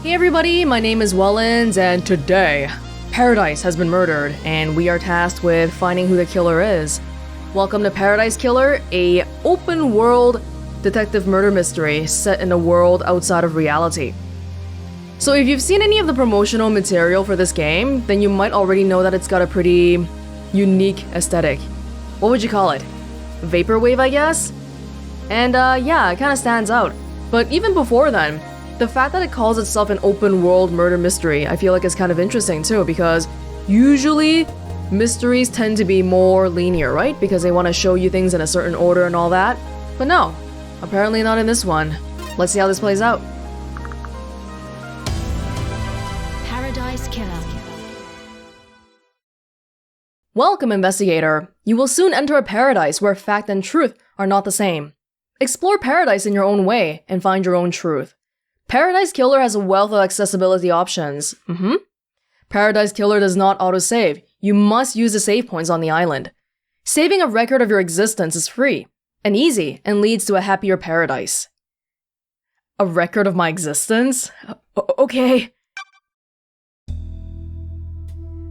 Hey everybody, my name is Welonz, and today, Paradise has been murdered, and we are tasked with finding who the killer is. Welcome to Paradise Killer, a open-world detective murder mystery set in a world outside of reality. So if you've seen any of the promotional material for this game, then you might already know that it's got a pretty unique aesthetic. What would you call it? Vaporwave, I guess? And yeah, it kinda stands out. But even before then, the fact that it calls itself an open world murder mystery, I feel like is kind of interesting too, because usually mysteries tend to be more linear, right? Because they want to show you things in a certain order and all that. But no, apparently not in this one. Let's see how this plays out. Paradise Killer. Welcome, investigator. You will soon enter a paradise where fact and truth are not the same. Explore paradise in your own way and find your own truth. Paradise Killer has a wealth of accessibility options. Paradise Killer does not autosave. You must use the save points on the island. Saving a record of your existence is free and easy and leads to a happier paradise. A record of my existence? Okay.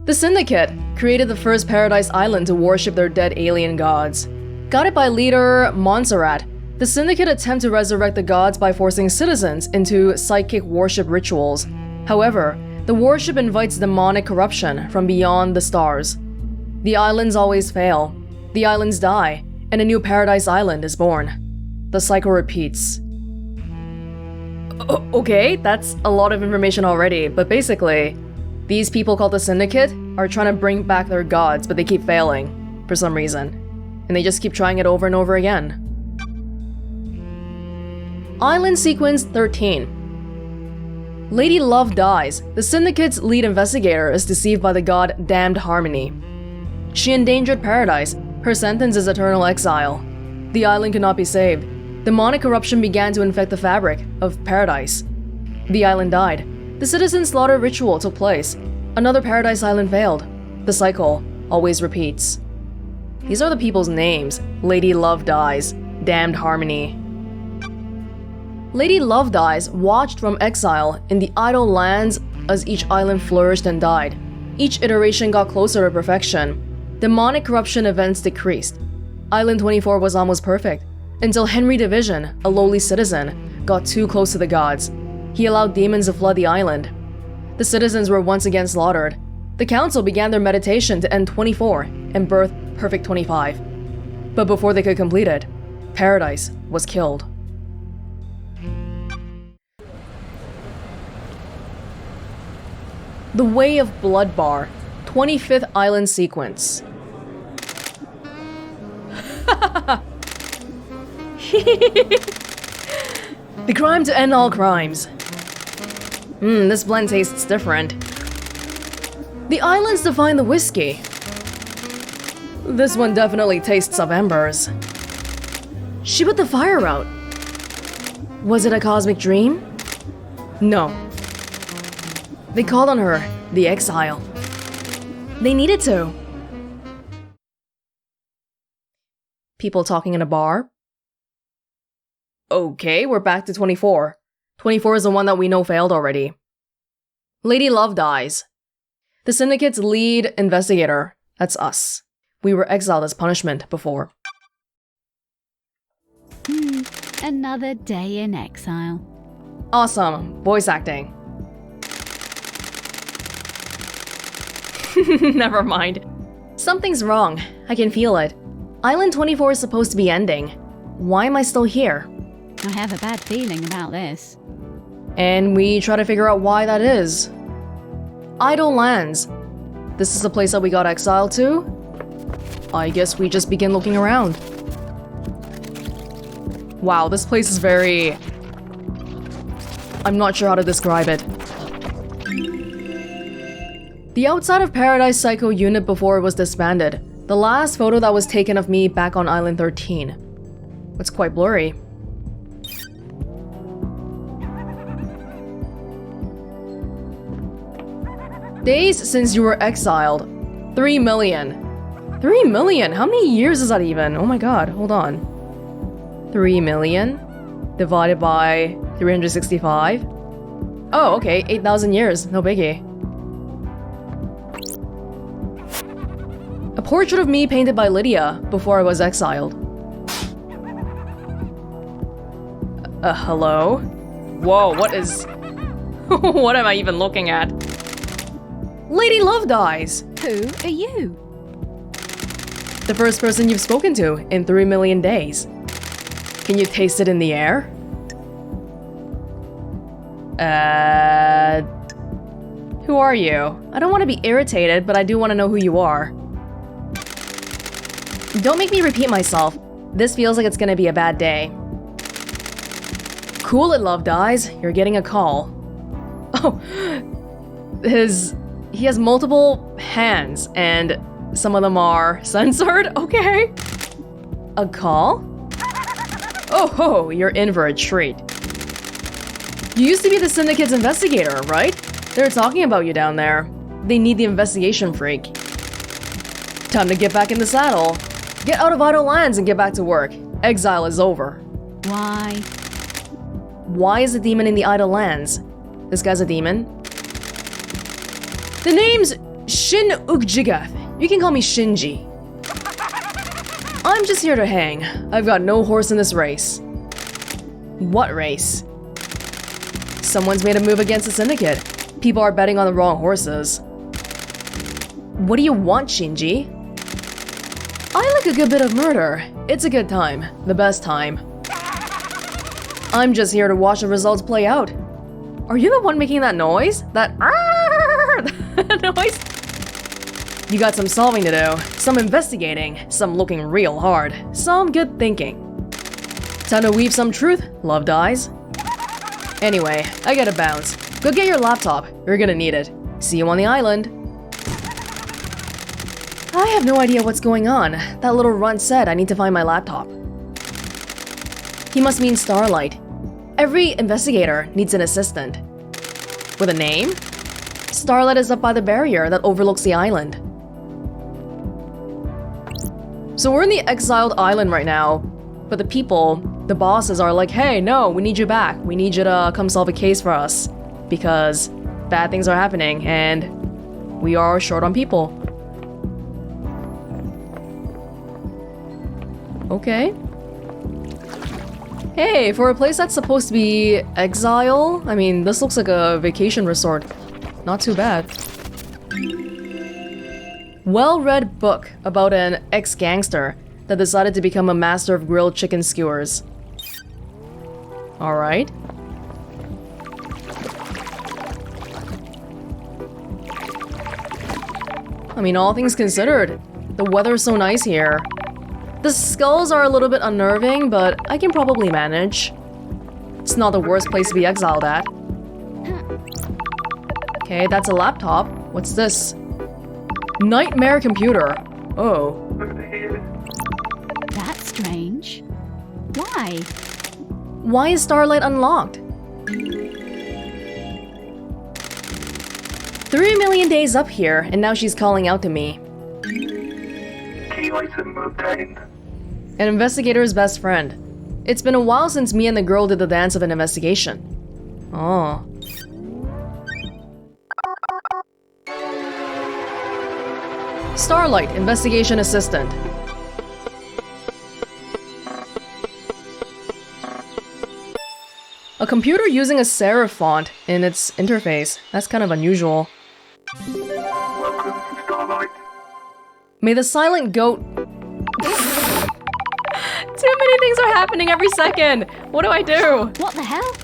The Syndicate created the first Paradise Island to worship their dead alien gods. Guided by leader Montserrat, the Syndicate attempt to resurrect the gods by forcing citizens into psychic worship rituals. However, the worship invites demonic corruption from beyond the stars. The islands always fail, the islands die, and a new Paradise Island is born. The cycle repeats. Okay, that's a lot of information already, but basically, these people called the Syndicate are trying to bring back their gods, but they keep failing, for some reason. And they just keep trying it over and over again. Island Sequence 13. Lady Love dies. The Syndicate's lead investigator is deceived by the god Damned Harmony. She endangered paradise. Her sentence is eternal exile. The island could not be saved. Demonic corruption began to infect the fabric of paradise. The island died. The citizen slaughter ritual took place. Another Paradise Island failed. The cycle always repeats. These are the people's names. Lady Love dies. Damned Harmony. Lady Love dies watched from exile in the idle lands as each island flourished and died. Each iteration got closer to perfection. Demonic corruption events decreased. Island 24 was almost perfect, until Henry Division, a lowly citizen, got too close to the gods. He allowed demons to flood the island. The citizens were once again slaughtered. The council began their meditation to end 24 and birth Perfect 25. But before they could complete it, Paradise was killed. The Way of Blood Bar, 25th Island Sequence. The crime to end all crimes. This blend tastes different. The islands define the whiskey. This one definitely tastes of embers. She put the fire out. Was it a cosmic dream? No. They called on her, the exile. They needed to. People talking in a bar? Okay, we're back to 24. 24 is the one that we know failed already. Lady Love dies. The Syndicate's lead investigator, that's us. We were exiled as punishment before. Another day in exile. Awesome. Voice acting. Never mind. Something's wrong. I can feel it. Island 24 is supposed to be ending. Why am I still here? I have a bad feeling about this. And we try to figure out why that is. Idle Lands. This is the place that we got exiled to? I guess we just begin looking around. Wow, this place is very... I'm not sure how to describe it. The outside of Paradise Psycho unit before it was disbanded. The last photo that was taken of me back on Island 13. It's quite blurry. Days since you were exiled. 3 million. 3 million? How many years is that even? Oh my god, hold on. 3 million divided by 365. Oh, okay, 8,000 years, no biggie. A portrait of me painted by Lydia before I was exiled. Hello? Whoa, what is... what am I even looking at? Lady Love dies! Who are you? The first person you've spoken to in 3 million days. Can you taste it in the air? Who are you? I don't want to be irritated, but I do want to know who you are. Don't make me repeat myself. This feels like it's gonna be a bad day. Cool it, Love Dies. You're getting a call. Oh, he has multiple hands, and some of them are censored? Okay. A call? Oh ho, you're in for a treat. You used to be the Syndicate's investigator, right? They're talking about you down there. They need the investigation freak. Time to get back in the saddle. Get out of idle lands and get back to work. Exile is over. Why? Why is the demon in the idle lands? This guy's a demon? The name's Shin Ukjigath. You can call me Shinji. I'm just here to hang. I've got no horse in this race. What race? Someone's made a move against the Syndicate. People are betting on the wrong horses. What do you want, Shinji? I like a good bit of murder. It's a good time. The best time. I'm just here to watch the results play out. Are you the one making that noise? That noise? You got some solving to do, some investigating, some looking real hard, some good thinking. Time to weave some truth, Love Dies. Anyway, I gotta bounce. Go get your laptop. You're gonna need it. See you on the island. I have no idea what's going on. That little runt said I need to find my laptop. He must mean Starlight. Every investigator needs an assistant. With a name? Starlight is up by the barrier that overlooks the island. So we're in the exiled island right now, but the people, the bosses are like, hey, no, we need you back. We need you to come solve a case for us because bad things are happening and we are short on people. Okay. Hey, for a place that's supposed to be exile, I mean, this looks like a vacation resort. Not too bad. Well-read book about an ex-gangster that decided to become a master of grilled chicken skewers. Alright. I mean, all things considered, the weather's so nice here. The skulls are a little bit unnerving, but I can probably manage. It's not the worst place to be exiled at. Okay, that's a laptop. What's this? Nightmare computer. Oh. That's strange. Why? Why is Starlight unlocked? 3 million days up here, and now she's calling out to me. Key item obtained. An investigator's best friend. It's been a while since me and the girl did the dance of an investigation. Oh. Starlight, investigation assistant. A computer using a serif font in its interface. That's kind of unusual. Welcome to Starlight. May the silent goat... Too many things are happening every second! What do I do? What the hell?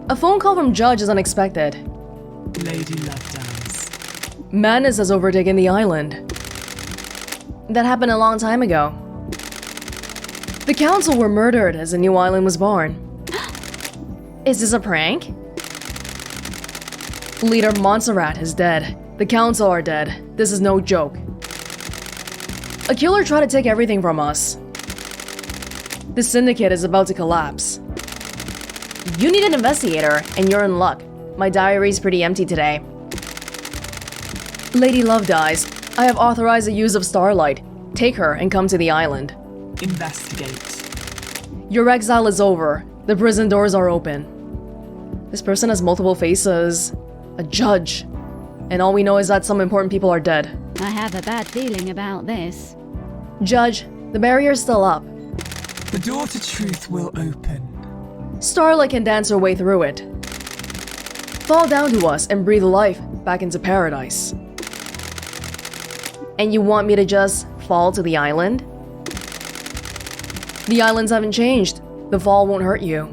A phone call from Judge is unexpected. Lady Lovedowns. Madness has overtaken the island. That happened a long time ago. The council were murdered as a new island was born. Is this a prank? Leader Montserrat is dead. The council are dead. This is no joke. A killer tried to take everything from us. The syndicate is about to collapse. You need an investigator, and you're in luck. My diary's pretty empty today. Lady Love Dies. I have authorized the use of Starlight. Take her and come to the island. Investigate. Your exile is over. The prison doors are open. This person has multiple faces. A judge. And all we know is that some important people are dead. I have a bad feeling about this. Judge, the barrier's still up. The door to truth will open. Starlight can dance her way through it. Fall down to us and breathe life back into paradise. And you want me to just fall to the island? The islands haven't changed. The fall won't hurt you.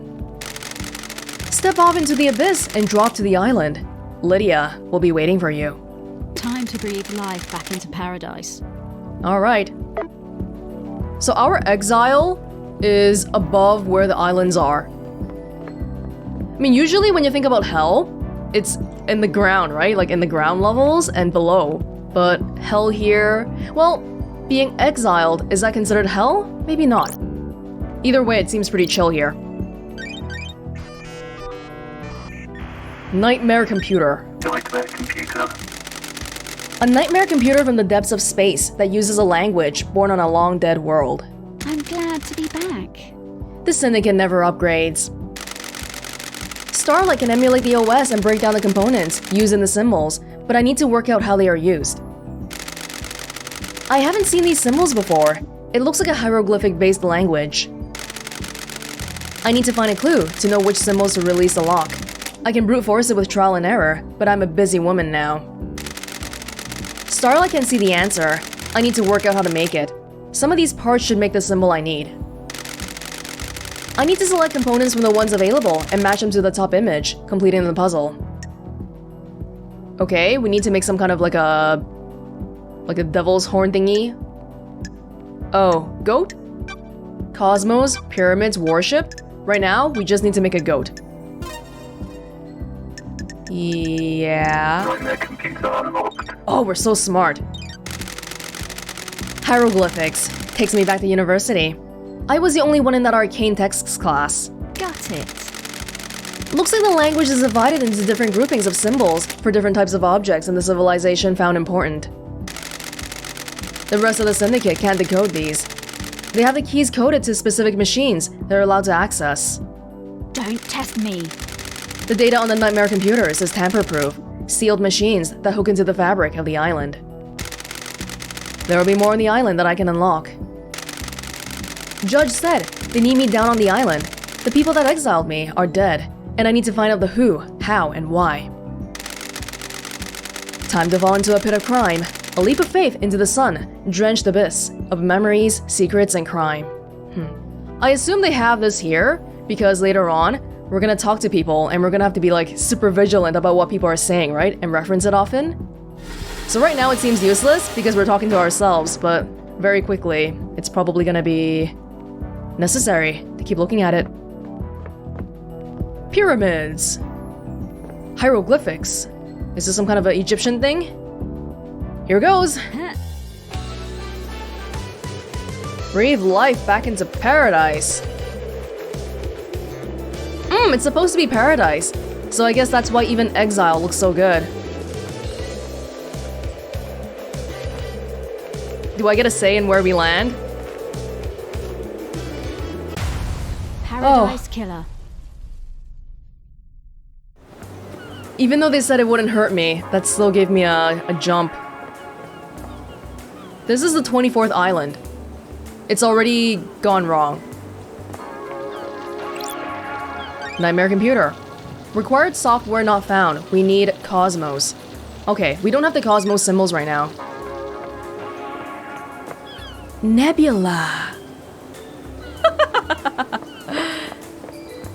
Step off into the abyss and drop to the island. Lydia will be waiting for you. Time to breathe life back into paradise. Alright. So our exile is above where the islands are. I mean, usually when you think about hell, it's in the ground, right? Like in the ground levels and below. But hell here, well, being exiled, is that considered hell? Maybe not. Either way, it seems pretty chill here. Nightmare computer. Nightmare computer. A nightmare computer from the depths of space that uses a language born on a long-dead world. I'm glad to be back. The Syndicate never upgrades. Starlight can emulate the OS and break down the components using the symbols, but I need to work out how they are used. I haven't seen these symbols before. It looks like a hieroglyphic-based language. I need to find a clue to know which symbols to release the lock. I can brute force it with trial and error, but I'm a busy woman now. Starlight can see the answer. I need to work out how to make it. Some of these parts should make the symbol I need. I need to select components from the ones available and match them to the top image, completing the puzzle. Okay, we need to make some kind of like a devil's horn thingy. Oh, goat? Cosmos, pyramids, warship? Right now, we just need to make a goat. Yeah. Nightmare computer unlocked. Oh, we're so smart. Hieroglyphics. Takes me back to university. I was the only one in that arcane texts class. Got it. Looks like the language is divided into different groupings of symbols for different types of objects in the civilization found important. The rest of the Syndicate can't decode these. They have the keys coded to specific machines they're allowed to access. Don't test me. The data on the Nightmare computers is tamper-proof, sealed machines that hook into the fabric of the island. There will be more on the island that I can unlock. Judge said they need me down on the island. The people that exiled me are dead, and I need to find out the who, how, and why. Time to fall into a pit of crime, a leap of faith into the sun-drenched abyss of memories, secrets, and crime. I assume they have this here, because later on, we're gonna talk to people and we're gonna have to be like super vigilant about what people are saying, right? And reference it often. So right now it seems useless because we're talking to ourselves, but very quickly, it's probably gonna be necessary to keep looking at it. Pyramids. Hieroglyphics. Is this some kind of an Egyptian thing? Here goes. Breathe life back into paradise. It's supposed to be paradise, so I guess that's why even exile looks so good. Do I get a say in where we land? Paradise Killer. Even though they said it wouldn't hurt me, that still gave me a jump. This is the 24th island. It's already gone wrong. Nightmare computer. Required software not found. We need Cosmos. Okay, we don't have the Cosmos symbols right now. Nebula.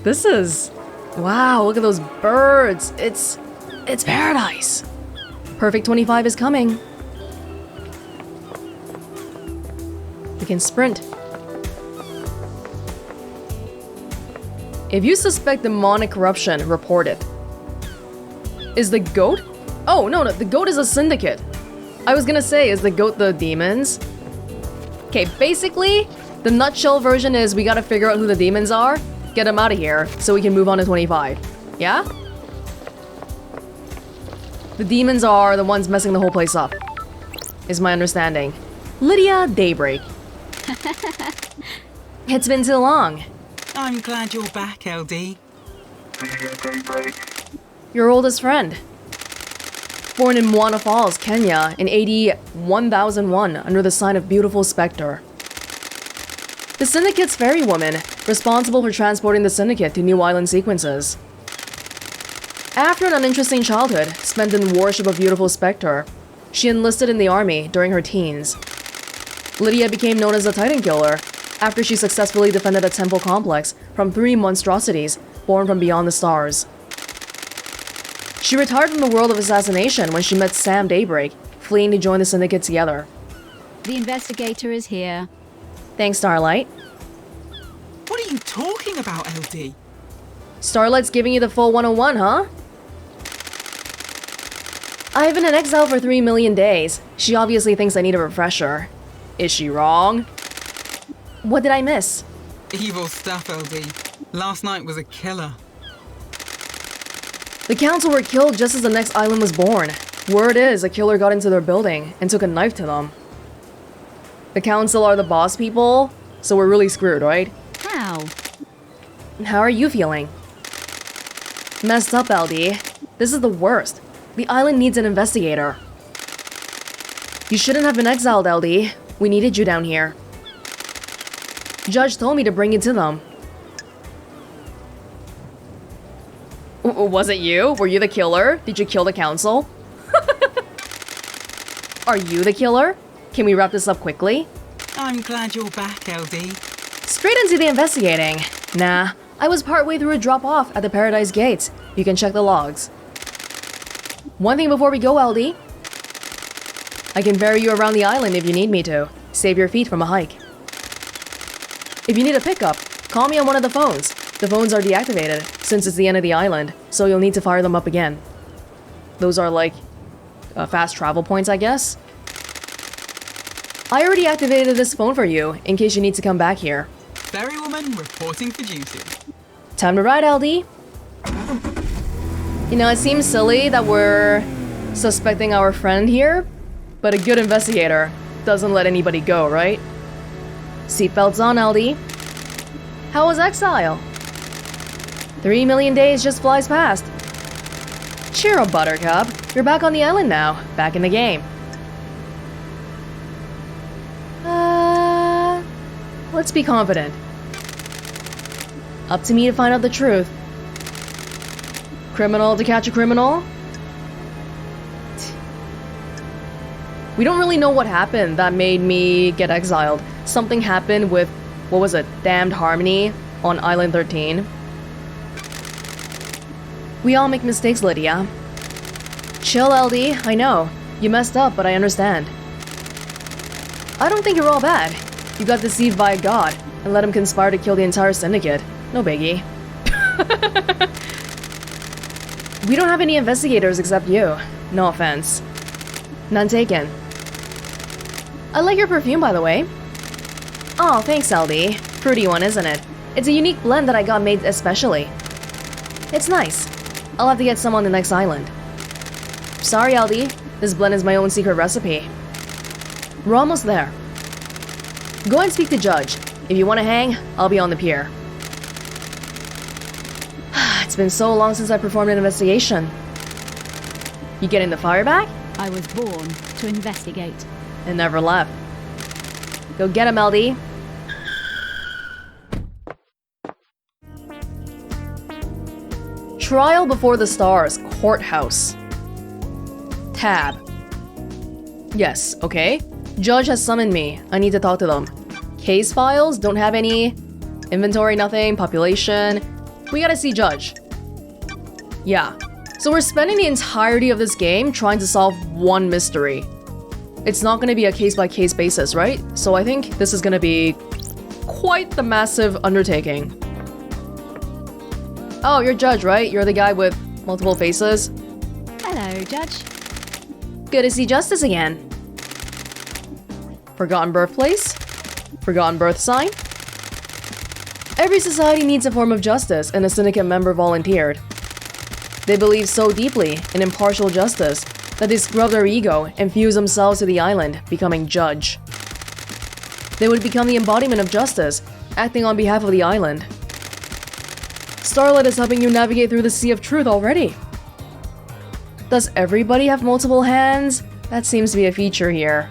This is... Wow, look at those birds. It's paradise. Perfect 25 is coming. We can sprint. If you suspect demonic corruption, report it. Is the goat? Oh, no, the goat is a syndicate. I was gonna say, is the goat the demons? Okay, basically, the nutshell version is we gotta figure out who the demons are, get them out of here, so we can move on to 25. Yeah? The demons are the ones messing the whole place up, is my understanding. Lydia Daybreak. It's been too long. I'm glad you're back, LD. the daybreak. Your oldest friend. Born in Moana Falls, Kenya in AD 1001 under the sign of Beautiful Spectre. The Syndicate's ferry woman, responsible for transporting the Syndicate to new island sequences. After an uninteresting childhood spent in worship of Beautiful Spectre, she enlisted in the army during her teens. Lydia became known as the Titan Killer after she successfully defended a temple complex from 3 monstrosities born from beyond the stars. She retired from the world of assassination when she met Sam Daybreak, fleeing to join the Syndicate together. The investigator is here. Thanks, Starlight. What are you talking about, LD? Starlight's giving you the full 101, huh? I've been in exile for 3 million days. She obviously thinks I need a refresher. Is she wrong? What did I miss? Evil stuff, LD. Last night was a killer. The council were killed just as the next island was born. Word is a killer got into their building and took a knife to them. The council are the boss people, so we're really screwed, right? How? How are you feeling? Messed up, LD. This is the worst. The island needs an investigator. You shouldn't have been exiled, LD. We needed you down here. Judge told me to bring you to them. Was it you? Were you the killer? Did you kill the council? Are you the killer? Can we wrap this up quickly? I'm glad you're back, LD. Straight into the investigating. Nah, I was partway through a drop-off at the Paradise Gates. You can check the logs. One thing before we go, LD. I can ferry you around the island if you need me to. Save your feet from a hike. If you need a pickup, call me on one of the phones. The phones are deactivated, since it's the end of the island, so you'll need to fire them up again. Those are like fast travel points, I guess? I already activated this phone for you, in case you need to come back here. Ferrywoman reporting for duty. Time to ride, LD. You know, it seems silly that we're suspecting our friend here, but a good investigator doesn't let anybody go, right? Seatbelts on, LD. How was exile? 3 million days just flies past. Cheer up, Buttercup. You're back on the island now, back in the game. Let's be confident. Up to me to find out the truth. Criminal to catch a criminal? We don't really know what happened that made me get exiled. Something happened with, what was it, Damned Harmony on Island 13. We all make mistakes, Lydia. Chill, LD, I know. You messed up, but I understand. I don't think you're all bad. You got deceived by a god and let him conspire to kill the entire syndicate. No biggie. We don't have any investigators except you. No offense. None taken. I like your perfume, by the way. Oh, thanks, LD. Fruity one, isn't it? It's a unique blend that I got made especially. It's nice. I'll have to get some on the next island. Sorry, LD. This blend is my own secret recipe. We're almost there. Go and speak to Judge. If you want to hang, I'll be on the pier. It's been so long since I performed an investigation. You getting the fire back? I was born to investigate. And never left. Go get him, LD. Trial before the stars, courthouse. Tab. Yes, okay. Judge has summoned me. I need to talk to them. Case files? Don't have any. Inventory, nothing. Population. We gotta see Judge. Yeah. So we're spending the entirety of this game trying to solve one mystery. It's not gonna be a case-by-case basis, right? So I think this is gonna be quite the massive undertaking. Oh, you're Judge, right? You're the guy with multiple faces? Hello, Judge. Good to see Justice again. Forgotten birthplace? Forgotten birth sign? Every society needs a form of justice, and a syndicate member volunteered. They believe so deeply in impartial justice that they scrub their ego and fuse themselves to the island, becoming Judge. They would become the embodiment of justice, acting on behalf of the island. Starlight is helping you navigate through the sea of truth already. Does everybody have multiple hands? That seems to be a feature here.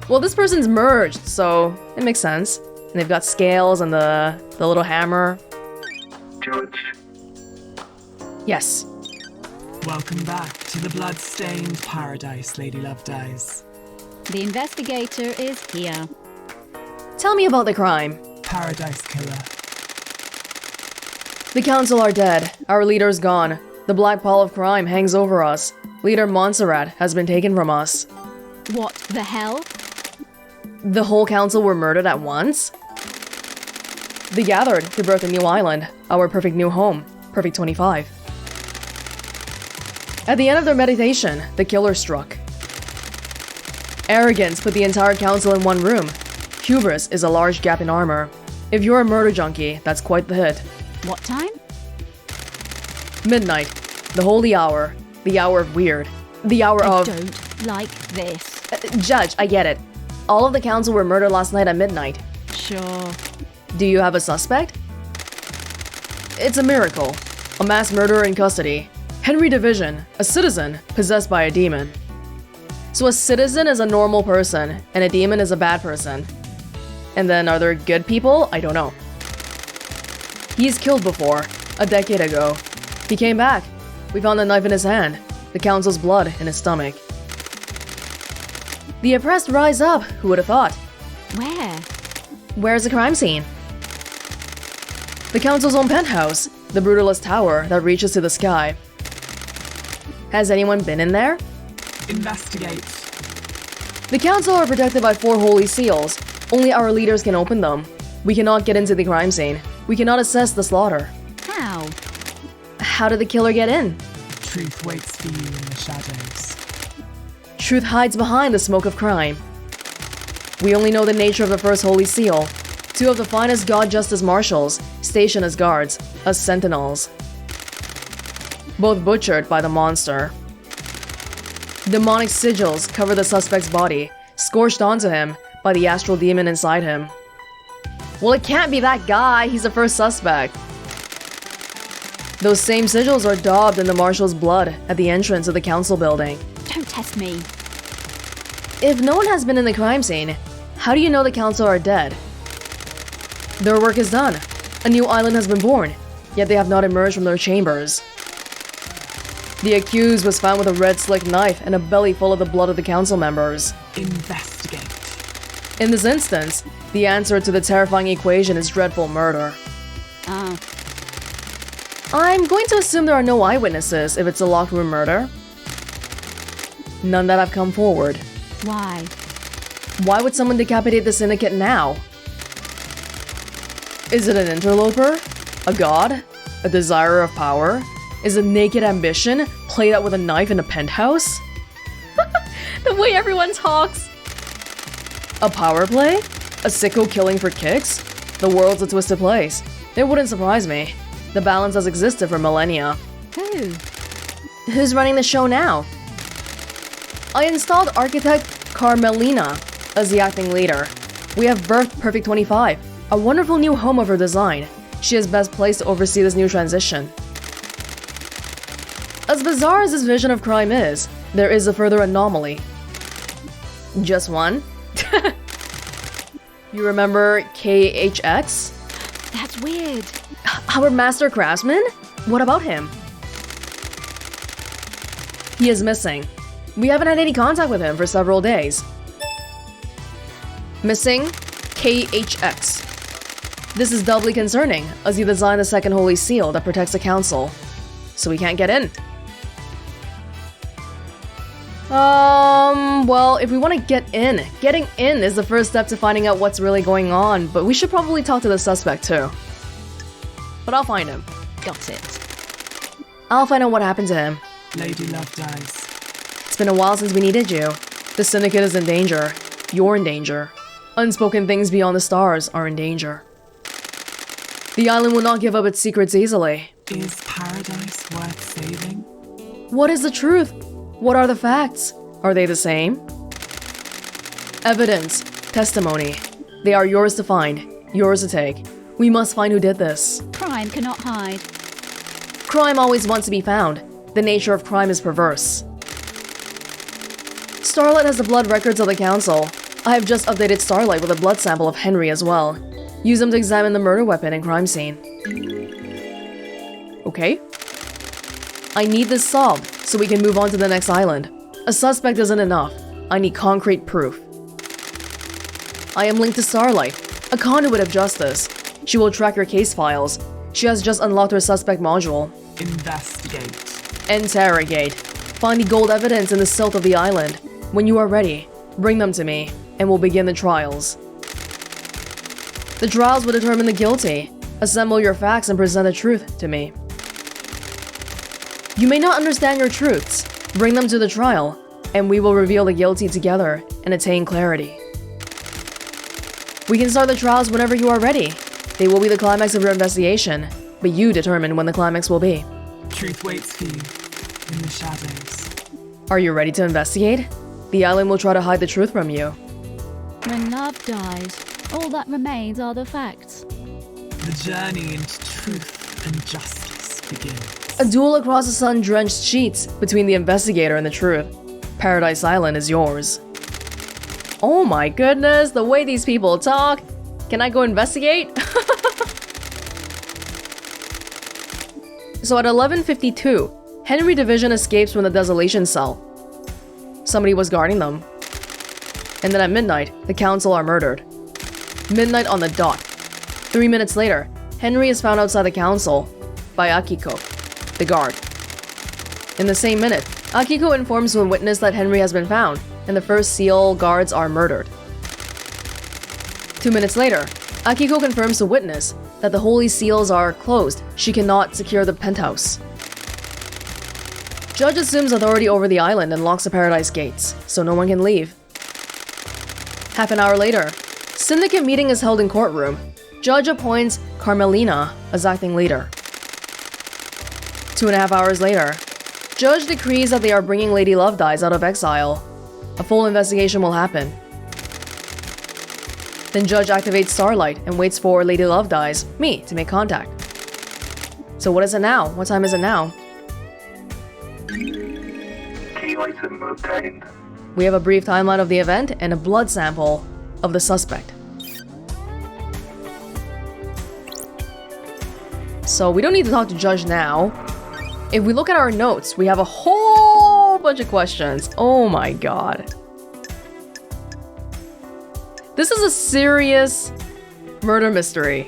Well, this person's merged, so it makes sense. And they've got scales and the little hammer. Judge, Yes. Welcome back to the blood-stained paradise, Lady Loved Eyes. The investigator is here. Tell me about the crime. Paradise Killer. The council are dead. Our leader's gone. The black pall of crime hangs over us. Leader Montserrat has been taken from us. What the hell? The whole council were murdered at once? They gathered to birth a new island, our perfect new home, Perfect 25. At the end of their meditation, the killer struck. Arrogance put the entire council in one room. Hubris is a large gap in armor. If you're a murder junkie, that's quite the hit. What time? Midnight, the holy hour, the hour of weird, the hour I of... don't like this. Judge, I get it. All of the council were murdered last night at midnight. Sure. Do you have a suspect? It's a miracle. A mass murderer in custody. Henry Division, a citizen possessed by a demon. So a citizen is a normal person, and a demon is a bad person. And then are there good people? I don't know. He's killed before, a decade ago. He came back. We found a knife in his hand, the council's blood in his stomach. The oppressed rise up, who would have thought? Where? Where's the crime scene? The council's own penthouse, the brutalist tower that reaches to the sky. Has anyone been in there? Investigate. The council are protected by 4 holy seals. Only our leaders can open them. We cannot get into the crime scene. We cannot assess the slaughter. How? How did the killer get in? Truth waits for you in the shadows. Truth hides behind the smoke of crime. We only know the nature of the first holy seal. 2 of the finest god justice marshals, stationed as guards, as sentinels. Both butchered by the monster. Demonic sigils cover the suspect's body, scorched onto him by the astral demon inside him. Well, it can't be that guy, he's the first suspect. Those same sigils are daubed in the marshal's blood at the entrance of the council building. Don't test me. If no one has been in the crime scene, how do you know the council are dead? Their work is done. A new island has been born, yet they have not emerged from their chambers. The accused was found with a red slick knife and a belly full of the blood of the council members. Investigate. In this instance, the answer to the terrifying equation is dreadful murder. Ah, I'm going to assume there are no eyewitnesses if it's a locked room murder. None that have come forward. why? Why would someone decapitate the syndicate now? Is it an interloper? A god? A desirer of power? Is it naked ambition played out with a knife in a penthouse? The way everyone talks! A power play? A sicko killing for kicks? The world's a twisted place. It wouldn't surprise me. The balance has existed for millennia. Who? Who's running the show now? I installed architect Carmelina as the acting leader. We have birthed Perfect 25, a wonderful new home of her design. She is best placed to oversee this new transition. As bizarre as this vision of crime is, there is a further anomaly. Just one? You remember KHX? That's weird. Our master craftsman? What about him? He is missing. We haven't had any contact with him for several days. Missing KHX. This is doubly concerning, as he designed the second holy seal that protects the council. So we can't get in. Well, if we want to get in, getting in is the first step to finding out what's really going on, but we should probably talk to the suspect too. But I'll find him. Got it. I'll find out what happened to him. Lady Loved Eyes. It's been a while since we needed you. The syndicate is in danger. You're in danger. Unspoken things beyond the stars are in danger. The island will not give up its secrets easily. Is paradise worth saving? What is the truth? What are the facts? Are they the same? Evidence, testimony. They are yours to find, yours to take. We must find who did this. Crime crime cannot hide. Crime always wants to be found. The nature of crime is perverse. Starlight has the blood records of the council. I have just updated Starlight with a blood sample of Henry as well. Use them to examine the murder weapon and crime scene. Okay. I need this solved so we can move on to the next island. A suspect isn't enough. I need concrete proof. I am linked to Starlight, a conduit of justice. She will track your case files. She has just unlocked her suspect module. Investigate. Interrogate. Find the gold evidence in the silt of the island. When you are ready, bring them to me, and we'll begin the trials. The trials will determine the guilty. Assemble your facts and present the truth to me. You may not understand your truths. Bring them to the trial, and we will reveal the guilty together and attain clarity. We can start the trials whenever you are ready. They will be the climax of your investigation, but you determine when the climax will be. Truth waits for you in the shadows. Are you ready to investigate? The island will try to hide the truth from you. When love dies, all that remains are the facts. The journey into truth and justice begins. A duel across the sun-drenched sheets between the investigator and the truth. Paradise Island is yours. Oh my goodness, the way these people talk. Can I go investigate? So at 11:52, Henry Division escapes from the desolation cell. Somebody was guarding them. And then at midnight, the council are murdered. Midnight on the dot. 3 minutes later, Henry is found outside the council by Akiko, the guard. In the same minute, Akiko informs the witness that Henry has been found, and the first seal guards are murdered. 2 minutes later, Akiko confirms to witness that the holy seals are closed. She cannot secure the penthouse. Judge assumes authority over the island and locks the paradise gates, so no one can leave. Half an hour later, syndicate meeting is held in courtroom. Judge appoints Carmelina as acting leader. 2.5 hours later, Judge decrees that they are bringing Lady Love Dies out of exile. A full investigation will happen. Then Judge activates Starlight and waits for Lady Love Dies, me, to make contact. So what is it now? What time is it now? Key item obtained. We have a brief timeline of the event and a blood sample of the suspect. So we don't need to talk to Judge now. If we look at our notes, we have a whole bunch of questions. Oh my god. This is a serious murder mystery.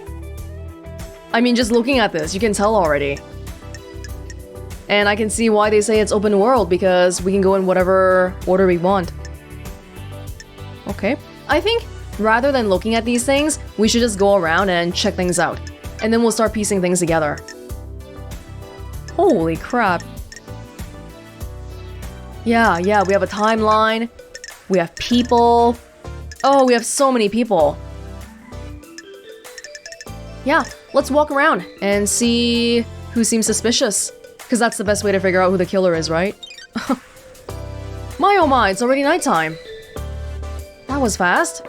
I mean, just looking at this, you can tell already. And I can see why they say it's open world, because we can go in whatever order we want. Okay. I think rather than looking at these things, we should just go around and check things out. And then we'll start piecing things together. Holy crap. Yeah, we have a timeline. We have people. Oh, we have so many people. Yeah, let's walk around and see who seems suspicious. Because that's the best way to figure out who the killer is, right? My oh my, it's already nighttime. That was fast.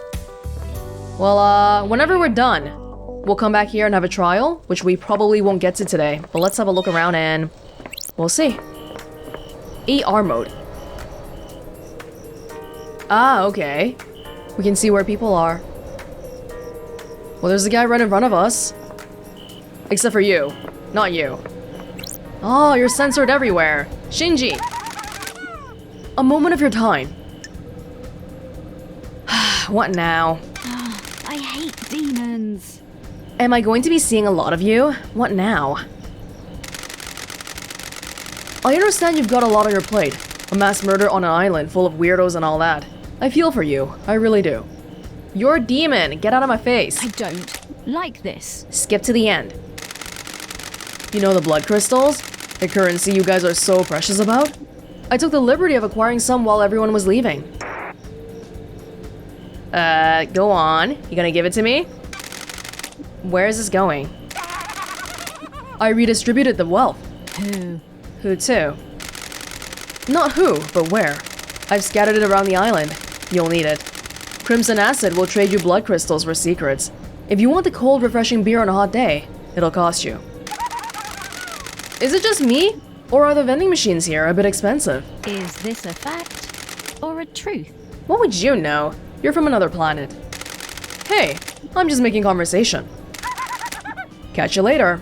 Well, whenever we're done, we'll come back here and have a trial, which we probably won't get to today. But let's have a look around and we'll see. AR mode. Ah, okay. We can see where people are. Well, there's a guy right in front of us. Except for you. Not you. Oh, you're censored everywhere. Shinji! A moment of your time. What now? I hate demons. Am I going to be seeing a lot of you? What now? I understand you've got a lot on your plate. A mass murder on an island full of weirdos and all that. I feel for you. I really do. You're a demon. Get out of my face. I don't like this. Skip to the end. You know the blood crystals? The currency you guys are so precious about? I took the liberty of acquiring some while everyone was leaving. Go on. You gonna give it to me? Where is this going? I redistributed the wealth. Who? Who to? Not who, but where. I've scattered it around the island. You'll need it. Crimson Acid will trade you blood crystals for secrets. If you want the cold, refreshing beer on a hot day, it'll cost you. Is it just me? Or are the vending machines here a bit expensive? Is this a fact or a truth? What would you know? You're from another planet. Hey, I'm just making conversation. Catch you later.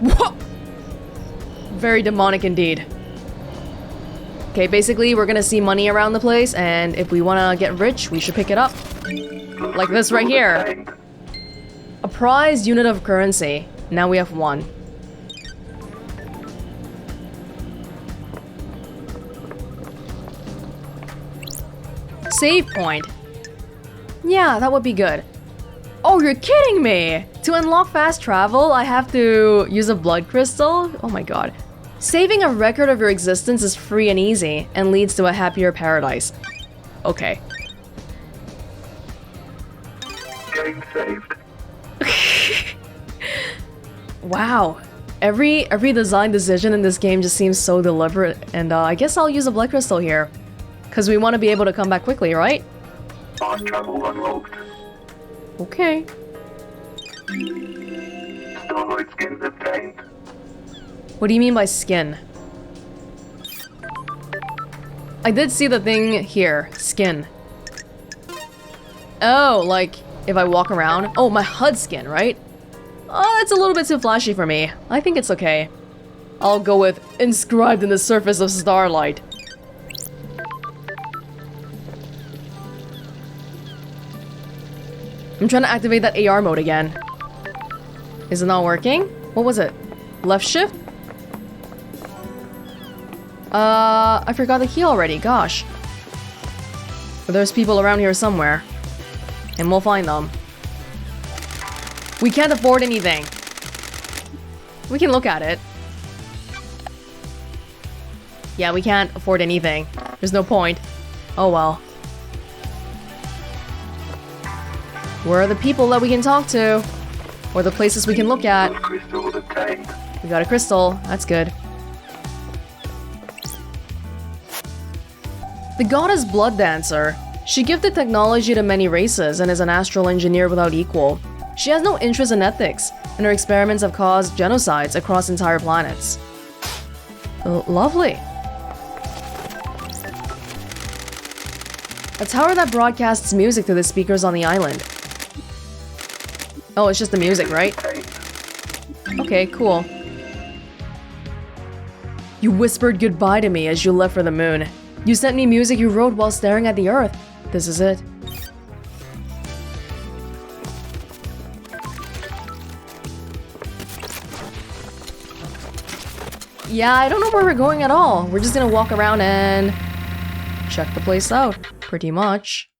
Whoa! Very demonic indeed. Okay, basically we're gonna see money around the place, and if we wanna get rich, we should pick it up. Like this right here. A prized unit of currency. Now we have one. Save point. Yeah, that would be good. Oh, you're kidding me! To unlock fast travel, I have to use a blood crystal? Oh my god. Saving a record of your existence is free and easy, and leads to a happier paradise. Okay. Game saved. Wow. Every design decision in this game just seems so deliberate, and I guess I'll use a blood crystal here. Because we want to be able to come back quickly, right? Fast travel unlocked. Okay. Starlight skins obtained. What do you mean by skin? I did see the thing here. Skin. Oh, like, if I walk around? Oh, my HUD skin, right? Oh, it's a little bit too flashy for me. I think it's okay. I'll go with inscribed in the surface of starlight. I'm trying to activate that AR mode again. Is it not working? What was it? Left shift? I forgot the key already, gosh. But there's people around here somewhere. And we'll find them. We can't afford anything. We can look at it. Yeah, we can't afford anything. There's no point. Oh well. Where are the people that we can talk to? Or the places we can look at? Crystal obtained. We got a crystal. That's good. The goddess Blood Dancer. She gifted technology to many races and is an astral engineer without equal. She has no interest in ethics, and her experiments have caused genocides across entire planets. Lovely. A tower that broadcasts music to the speakers on the island. Oh, it's just the music, right? Okay, cool. You whispered goodbye to me as you left for the moon. You sent me music you wrote while staring at the Earth. This is it. Yeah, I don't know where we're going at all. We're just gonna walk around and check the place out, pretty much.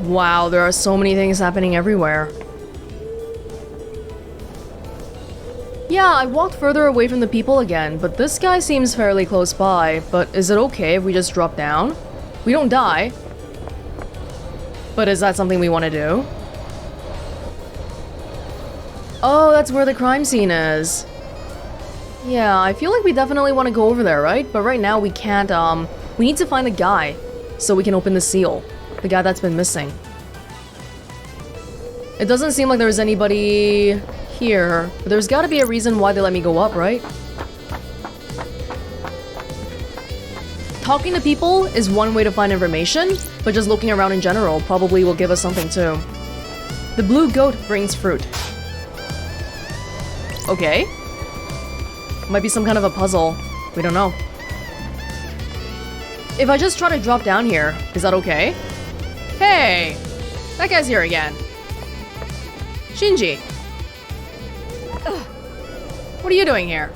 Wow, there are so many things happening everywhere. Yeah, I walked further away from the people again, but this guy seems fairly close by. But is it okay if we just drop down? We don't die. But is that something we want to do? Oh, that's where the crime scene is. Yeah, I feel like we definitely want to go over there, right? But right now we can't, we need to find the guy so we can open the seal. The guy that's been missing. It doesn't seem like there's anybody here, but there's gotta be a reason why they let me go up, right? Talking to people is one way to find information, but just looking around in general probably will give us something too. The blue goat brings fruit. Okay. Might be some kind of a puzzle. We don't know. If I just try to drop down here, is that okay? Hey! That guy's here again. Shinji. What are you doing here?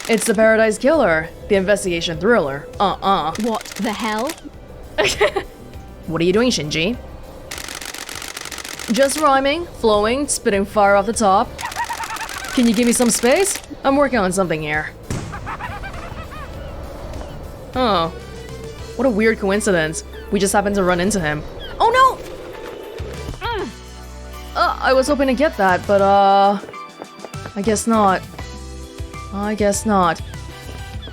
It's the Paradise Killer, the investigation thriller. What the hell? What are you doing, Shinji? Just rhyming, flowing, spitting fire off the top. Can you give me some space? I'm working on something here. Oh. What a weird coincidence. We just happened to run into him. Oh no! I was hoping to get that, but I guess not. I guess not.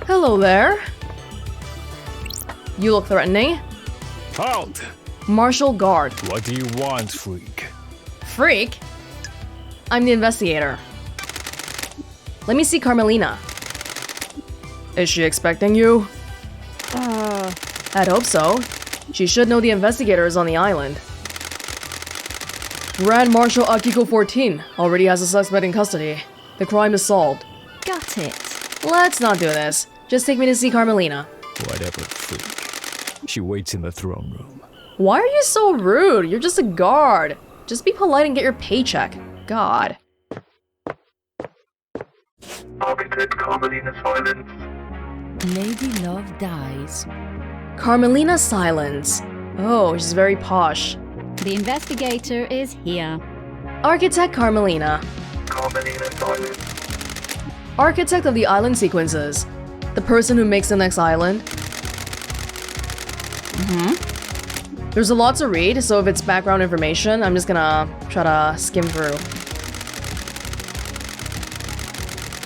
Hello there. You look threatening. Halt! Martial guard. What do you want, freak? Freak? I'm the investigator. Let me see Carmelina. Is she expecting you? I'd hope so. She should know the investigator is on the island. Grand Marshal Akiko 14 already has a suspect in custody. The crime is solved. Got it. Let's not do this. Just take me to see Carmelina. Whatever, freak. She waits in the throne room. Why are you so rude? You're just a guard. Just be polite and get your paycheck. God. Architect Carmelina Silence. Lady Love dies. Carmelina Silence. Oh, she's very posh. The investigator is here. Architect Carmelina. Carmelina Silence. Architect of the island sequences. The person who makes the next island. There's a lot to read, so if it's background information, I'm just gonna try to skim through.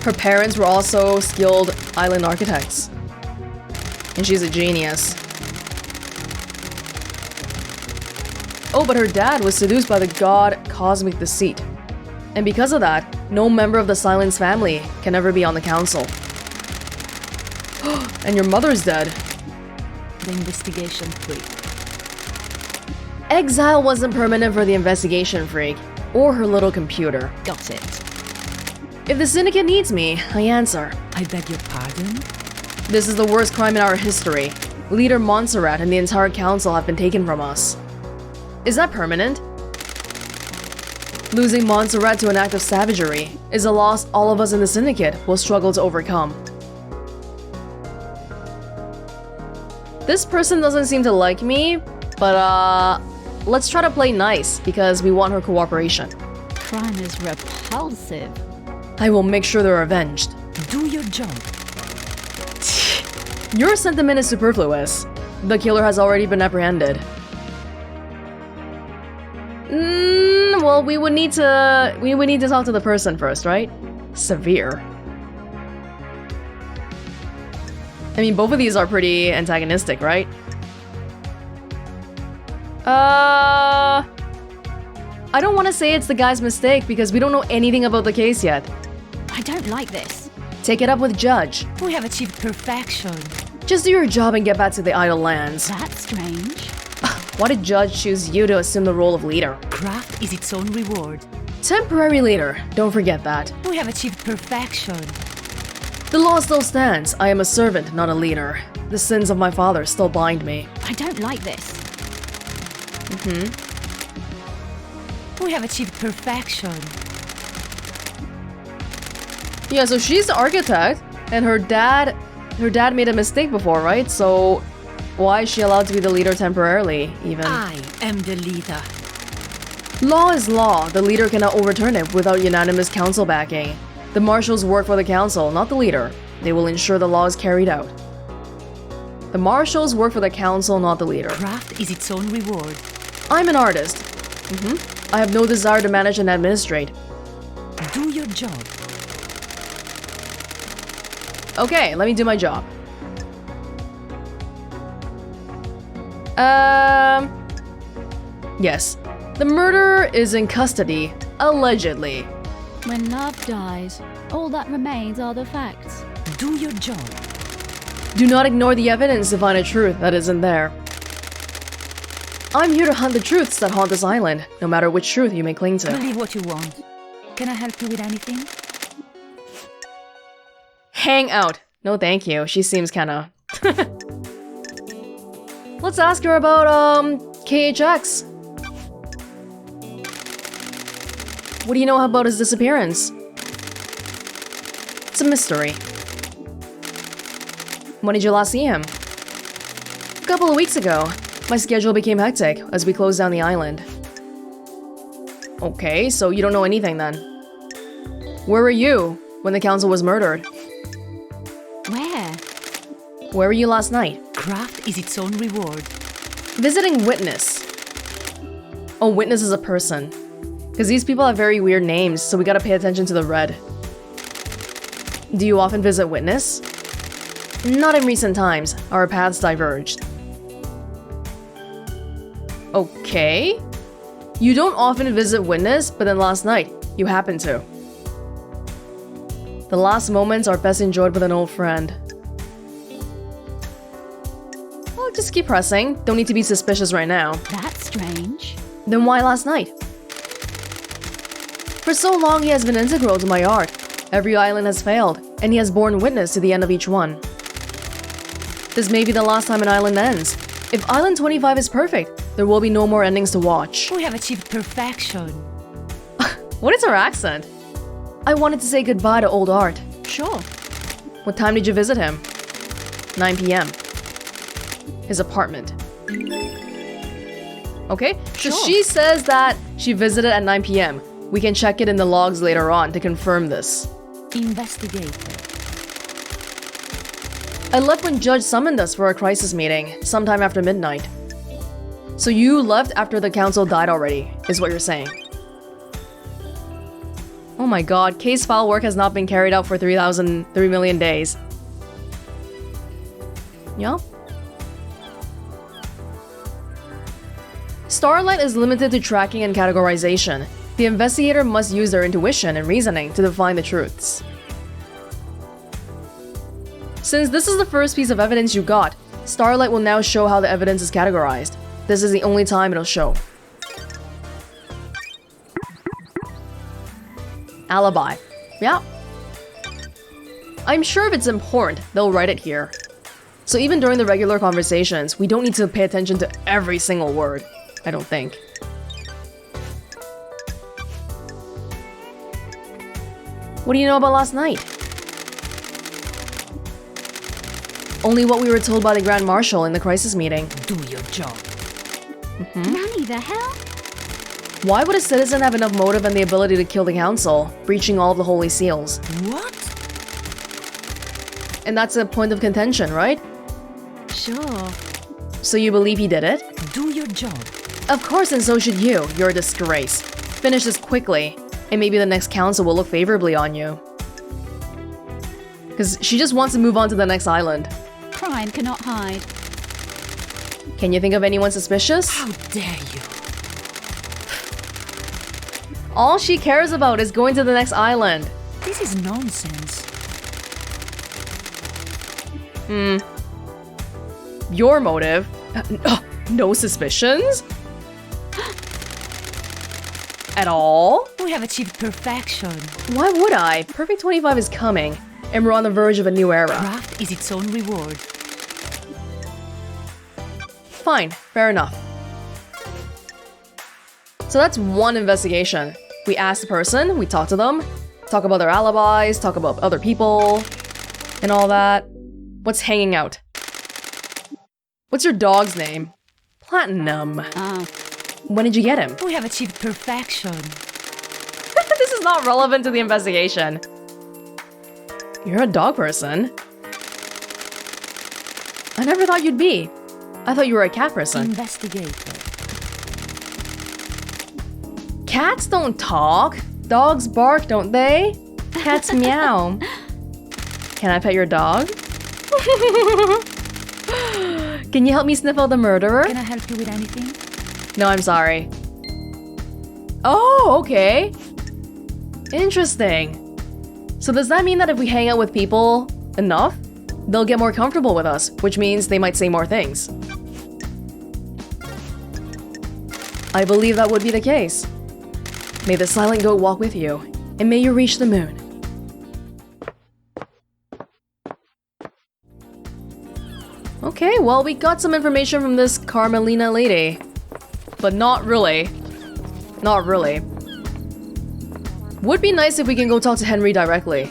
Her parents were also skilled island architects. And she's a genius. Oh, but her dad was seduced by the god Cosmic Deceit. And because of that, no member of the Silence family can ever be on the council. And your mother's dead. The investigation freak. Exile wasn't permanent for the investigation freak, or her little computer. Got it. If the syndicate needs me, I answer. I beg your pardon? This is the worst crime in our history. Leader Montserrat and the entire council have been taken from us. Is that permanent? Losing Montserrat to an act of savagery is a loss all of us in the syndicate will struggle to overcome. This person doesn't seem to like me, but let's try to play nice because we want her cooperation. Crime is repulsive. I will make sure they're avenged. Do your job. Your sentiment is superfluous. The killer has already been apprehended. Well, we would need to talk to the person first, right? Severe. I mean, both of these are pretty antagonistic, right? I don't want to say it's the guy's mistake because we don't know anything about the case yet. I don't like this. Take it up with Judge. We have achieved perfection. Just do your job and get back to the idle lands. That's strange. Why did Judge choose you to assume the role of leader? Craft is its own reward. Temporary leader, don't forget that. We have achieved perfection. The law still stands. I am a servant, not a leader. The sins of my father still bind me. I don't like this. We have achieved perfection. Yeah, so she's the architect, and her dad made a mistake before, right? So why is she allowed to be the leader temporarily, even? I am the leader. Law is law. The leader cannot overturn it without unanimous council backing. The marshals work for the council, not the leader. They will ensure the law is carried out. The marshals work for the council, not the leader. Craft is its own reward. I'm an artist. I have no desire to manage and administrate. Do your job. Okay, let me do my job. Yes. The murderer is in custody, allegedly. When love dies, all that remains are the facts. Do your job. Do not ignore the evidence to find a truth that isn't there. I'm here to hunt the truths that haunt this island, no matter which truth you may cling to. Believe what you want. Can I help you with anything? Hang out. No thank you, she seems kinda... Let's ask her about, KHX. What do you know about his disappearance? It's a mystery. When did you last see him? A couple of weeks ago. My schedule became hectic as we closed down the island. Okay, so you don't know anything then. Where were you when the council was murdered? Where? Where were you last night? Craft is its own reward. Visiting Witness. Oh, Witness is a person. Because these people have very weird names, so we gotta pay attention to the red. Do you often visit Witness? Not in recent times. Our paths diverged. Okay. You don't often visit witness, but then last night, you happened to. The last moments are best enjoyed with an old friend. Well, just keep pressing. Don't need to be suspicious right now. That's strange. Then why last night? For so long, he has been integral to my art. Every island has failed, and he has borne witness to the end of each one. This may be the last time an island ends. If Island 25 is perfect, there will be no more endings to watch. We have achieved perfection. What is her accent? I wanted to say goodbye to old art. Sure. What time did you visit him? 9 p.m. His apartment. Okay, so Sure. she says that she visited at 9 p.m. We can check it in the logs later on to confirm this. Investigator. I left when Judge summoned us for a crisis meeting, sometime after midnight. So you left after the council died already, is what you're saying. Oh my god, case file work has not been carried out for 3 million days. Yeah? Starlight is limited to tracking and categorization. The investigator must use their intuition and reasoning to define the truths. Since this is the first piece of evidence you got, Starlight will now show how the evidence is categorized. This is the only time it'll show. Alibi. Yeah. I'm sure if it's important, they'll write it here. So even during the regular conversations, we don't need to pay attention to every single word. I don't think. What do you know about last night? Only what we were told by the Grand Marshal in the crisis meeting. Do your job. Nanny, the hell? Why would a citizen have enough motive and the ability to kill the council, breaching all of the holy seals? What? And that's a point of contention, right? Sure. So you believe he did it? Do your job. Of course, and so should you. You're a disgrace. Finish this quickly, and maybe the next council will look favorably on you. Because she just wants to move on to the next island. Crime cannot hide. Can you think of anyone suspicious? How dare you? All she cares about is going to the next island. This is nonsense. Your motive? No suspicions? At all? We have achieved perfection. Why would I? Perfect 25 is coming, and we're on the verge of a new era. Craft is its own reward. Fine, fair enough. So that's one investigation. We ask the person, we talk to them, talk about their alibis, talk about other people, and all that. What's hanging out? What's your dog's name? Platinum. When did you get him? We have achieved perfection. This is not relevant to the investigation. You're a dog person. I never thought you'd be. I thought you were a cat person. Investigator. Cats don't talk. Dogs bark, don't they? Cats meow. Can I pet your dog? Can you help me sniff out the murderer? Can I help you with anything? No, I'm sorry. Oh, okay. Interesting. So does that mean that if we hang out with people enough, they'll get more comfortable with us, which means they might say more things? I believe that would be the case. May the silent goat walk with you, and may you reach the moon. Okay, well, we got some information from this Carmelina lady. But not really. Not really. Would be nice if we can go talk to Henry directly.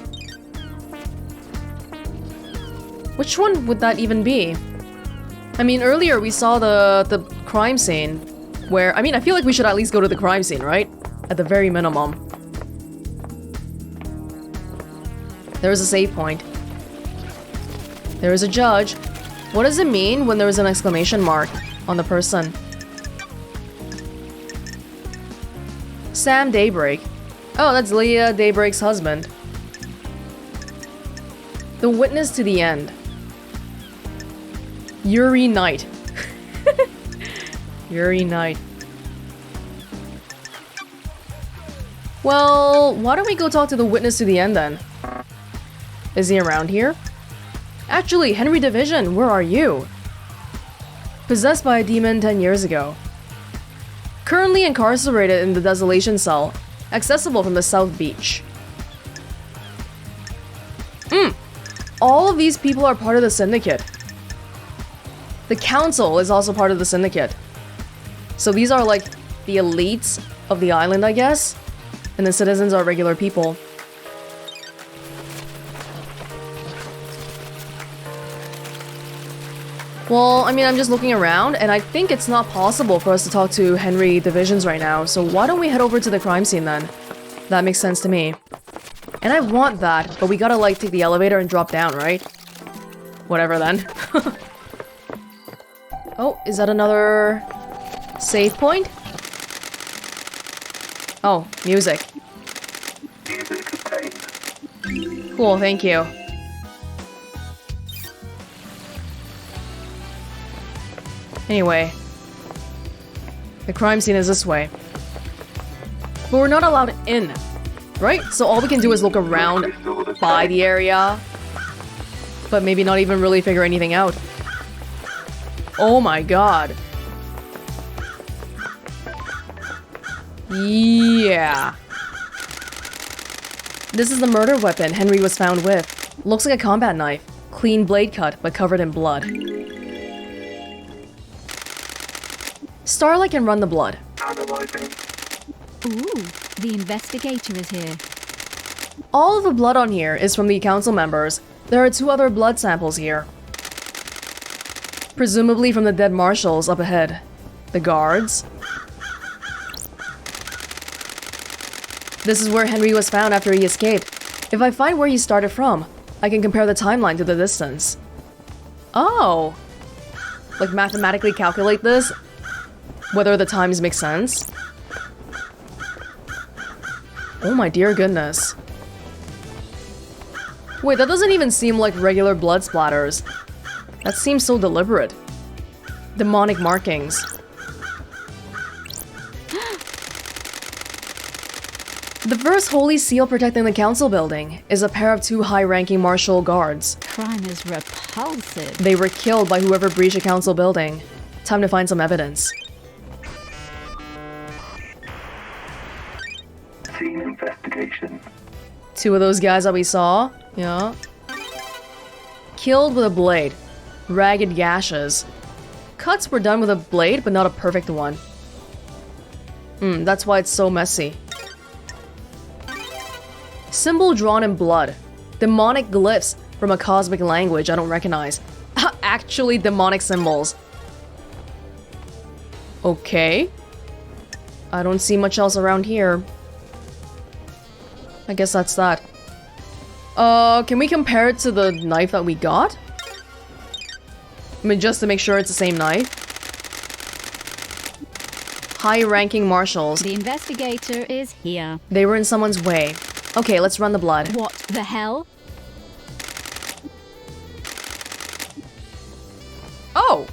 Which one would that even be? I mean, earlier we saw the crime scene where, I feel like we should at least go to the crime scene, right? At the very minimum. There is a save point. There is a judge. What does it mean when there is an exclamation mark on the person? Sam Daybreak. Oh, that's Leah Daybreak's husband. The witness to the end. Yuri Knight. Yuri Knight. Well, why don't we go talk to the witness to the end then? Is he around here? Actually, Henry Division, where are you? Possessed by a demon 10 years ago. Currently incarcerated in the Desolation Cell, accessible from the South Beach. All of these people are part of the Syndicate. The Council is also part of the Syndicate. So these are like the elites of the island, I guess? And the citizens are regular people. Well, I mean, I'm just looking around, and I think it's not possible for us to talk to Henry Divisions right now, so why don't we head over to the crime scene then? That makes sense to me. And I want that, but we gotta, like, take the elevator and drop down, right? Whatever then. Oh, is that another save point? Oh, music. Music obtained. Cool, thank you. Anyway, the crime scene is this way. But we're not allowed in, right? So all we can do is look around by the area, but maybe not even really figure anything out. Oh my god. Yeah. This is the murder weapon Henry was found with. Looks like a combat knife. Clean blade cut, but covered in blood. Starlight can run the blood. Analyzing. Ooh, the investigator is here. All of the blood on here is from the council members. There are 2 other blood samples here. Presumably from the dead marshals up ahead. The guards. This is where Henry was found after he escaped. If I find where he started from, I can compare the timeline to the distance. Oh! Like mathematically calculate this? Whether the times make sense? Oh my dear goodness. Wait, that doesn't even seem like regular blood splatters. That seems so deliberate. Demonic markings. The first holy seal protecting the council building is a pair of 2 high-ranking martial guards. Crime is repulsive. They were killed by whoever breached a council building. Time to find some evidence. Scene investigation. 2 of those guys that we saw. Yeah. Killed with a blade. Ragged gashes. Cuts were done with a blade, but not a perfect one. That's why it's so messy. Symbol drawn in blood. Demonic glyphs from a cosmic language I don't recognize. Actually demonic symbols. Okay. I don't see much else around here. I guess that's that. Can we compare it to the knife that we got? I mean, just to make sure it's the same knife. High-ranking marshals. The investigator is here. They were in someone's way. Okay, let's run the blood. What the hell? Oh!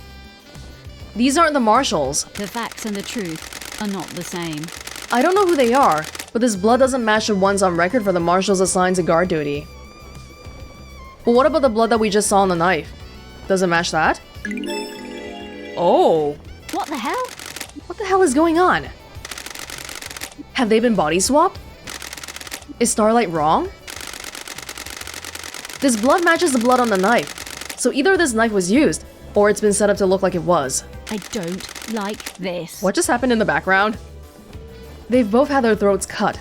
These aren't the marshals. The facts and the truth are not the same. I don't know who they are, but this blood doesn't match the ones on record for the marshals assigned to guard duty. But what about the blood that we just saw on the knife? Does it match that? Oh! What the hell? What the hell is going on? Have they been body swapped? Is Starlight wrong? This blood matches the blood on the knife, so either this knife was used, or it's been set up to look like it was. I don't like this. What just happened in the background? They've both had their throats cut.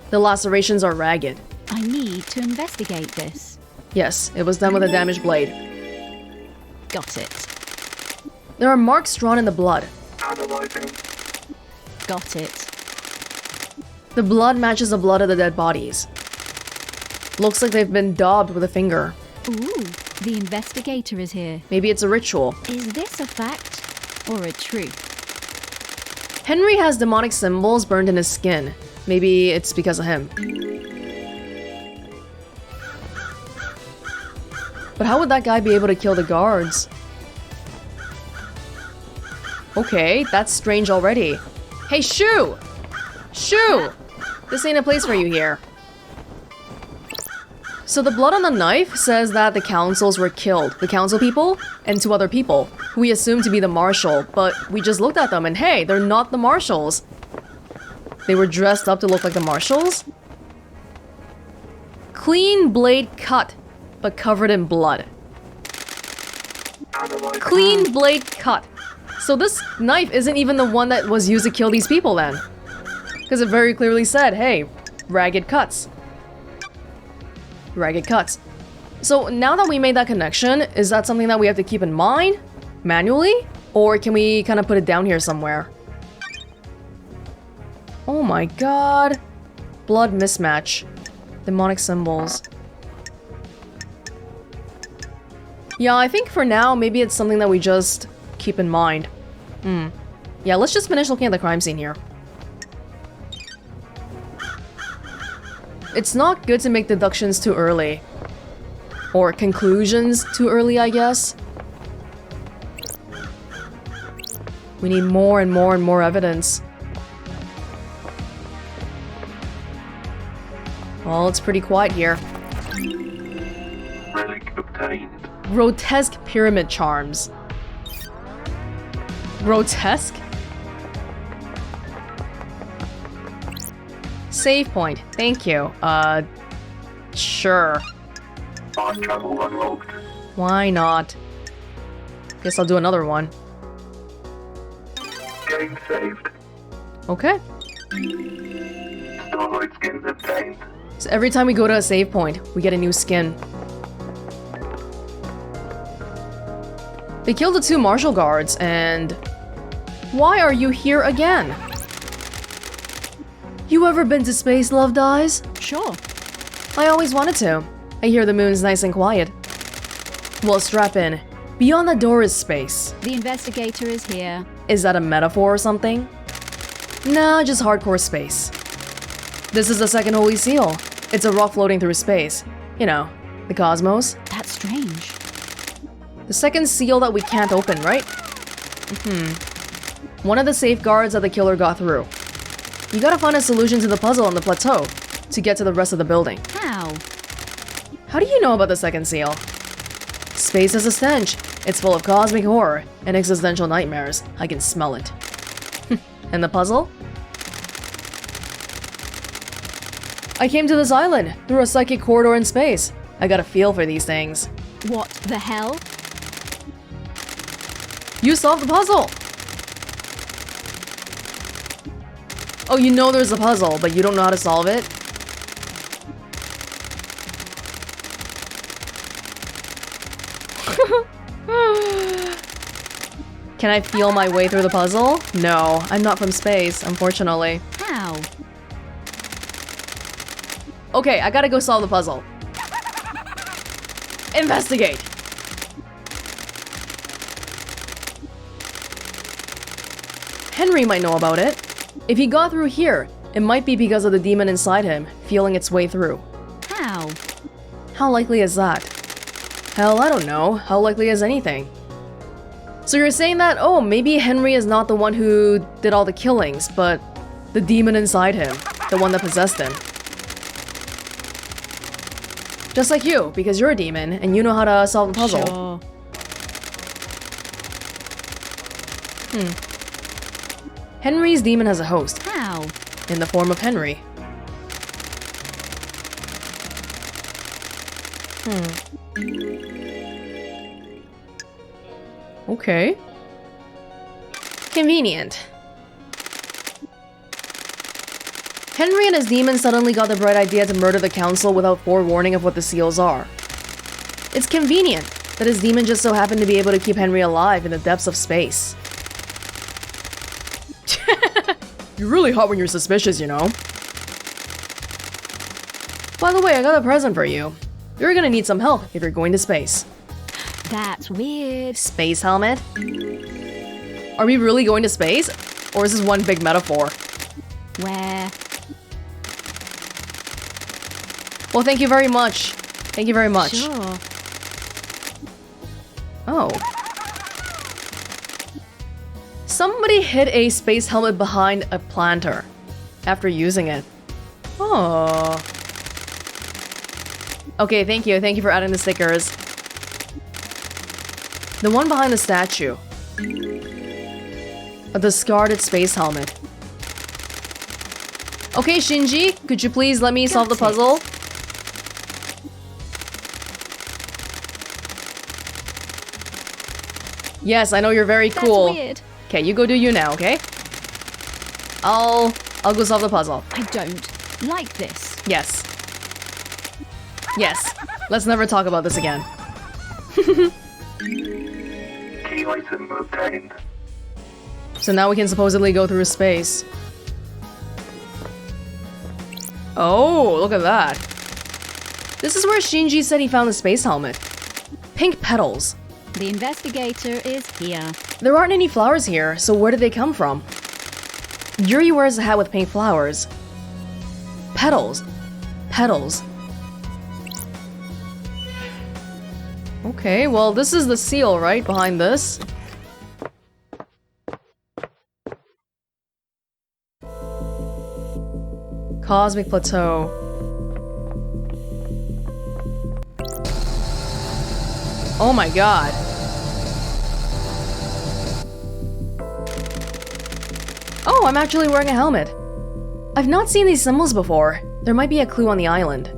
The lacerations are ragged. I need to investigate this. Yes, it was done with a damaged blade. Got it. There are marks drawn in the blood. Analyzing. Got it. The blood matches the blood of the dead bodies. Looks like they've been daubed with a finger. Ooh, the investigator is here. Maybe it's a ritual. Is this a fact or a truth? Henry has demonic symbols burned in his skin. Maybe it's because of him. But how would that guy be able to kill the guards? Okay, that's strange already. Hey, Shu! Shoo! This ain't a place for you here. So the blood on the knife says that the councils were killed. The council people and 2 other people, who we assume to be the marshal, but we just looked at them and hey, they're not the marshals. They were dressed up to look like the marshals. Clean blade cut, but covered in blood. Clean blade cut. So this knife isn't even the one that was used to kill these people then. Because it very clearly said, hey, ragged cuts. Ragged cuts. So now that we made that connection, is that something that we have to keep in mind manually? Or can we kind of put it down here somewhere? Oh my god. Blood mismatch. Demonic symbols. Yeah, I think for now, maybe it's something that we just keep in mind. Yeah, let's just finish looking at the crime scene here. It's not good to make deductions too early. Or conclusions too early, I guess. We need more and more and more evidence. Well, it's pretty quiet here. Relic obtained. Grotesque pyramid charms. Grotesque? Save point. Thank you. Sure. Time travel unlocked. Why not? Guess I'll do another one. Game saved. Okay. Starlight skins obtained. So every time we go to a save point, we get a new skin. They killed the 2 martial guards, and... Why are you here again? You ever been to space, Loved Eyes? Sure. I always wanted to. I hear the moon's nice and quiet. Well, strap in. Beyond the door is space. The investigator is here. Is that a metaphor or something? Nah, just hardcore space. This is the second holy seal. It's a rock floating through space. You know, the cosmos. That's strange. The second seal that we can't open, right? One of the safeguards that the killer got through. You gotta find a solution to the puzzle on the plateau to get to the rest of the building. How? How do you know about the second seal? Space is a stench. It's full of cosmic horror and existential nightmares. I can smell it. And the puzzle? I came to this island through a psychic corridor in space. I got a feel for these things. What the hell? You solved the puzzle! Oh, you know there's a puzzle, but you don't know how to solve it? Can I feel my way through the puzzle? No, I'm not from space, unfortunately. How? Okay, I gotta go solve the puzzle. Investigate! Henry might know about it. If he got through here, it might be because of the demon inside him, feeling its way through. How? How likely is that? Hell, I don't know. How likely is anything? So you're saying that, oh, maybe Henry is not the one who did all the killings, but the demon inside him, the one that possessed him. Just like you, because you're a demon, and you know how to solve the puzzle. Sure. Henry's demon has a host, How? in the form of Henry. Okay. Convenient. Henry and his demon suddenly got the bright idea to murder the council without forewarning of what the seals are. It's convenient that his demon just so happened to be able to keep Henry alive in the depths of space. You're really hot when you're suspicious, you know. By the way, I got a present for you. You're gonna need some help if you're going to space. That's weird. Space helmet? Are we really going to space? Or is this one big metaphor? Where? Well, thank you very much. Thank you very much. Sure. Oh. Somebody hid a space helmet behind a planter. after using it. Oh. Okay, thank you. Thank you for adding the stickers. The one behind the statue. A discarded space helmet. Okay, Shinji, could you please let me solve the puzzle? Yes, I know you're very cool. That's weird. Okay, you go do you now, okay? I'll go solve the puzzle. I don't like this. Yes. Yes. Let's never talk about this again. Key item obtained. So now we can supposedly go through space. Oh, look at that. This is where Shinji said he found the space helmet. Pink petals. The investigator is here. There aren't any flowers here, so where did they come from? Yuri wears a hat with pink flowers. Petals. Petals. Okay, well, this is the seal, right? Behind this. Cosmic Plateau. Oh my god. Oh, I'm actually wearing a helmet. I've not seen these symbols before. There might be a clue on the island.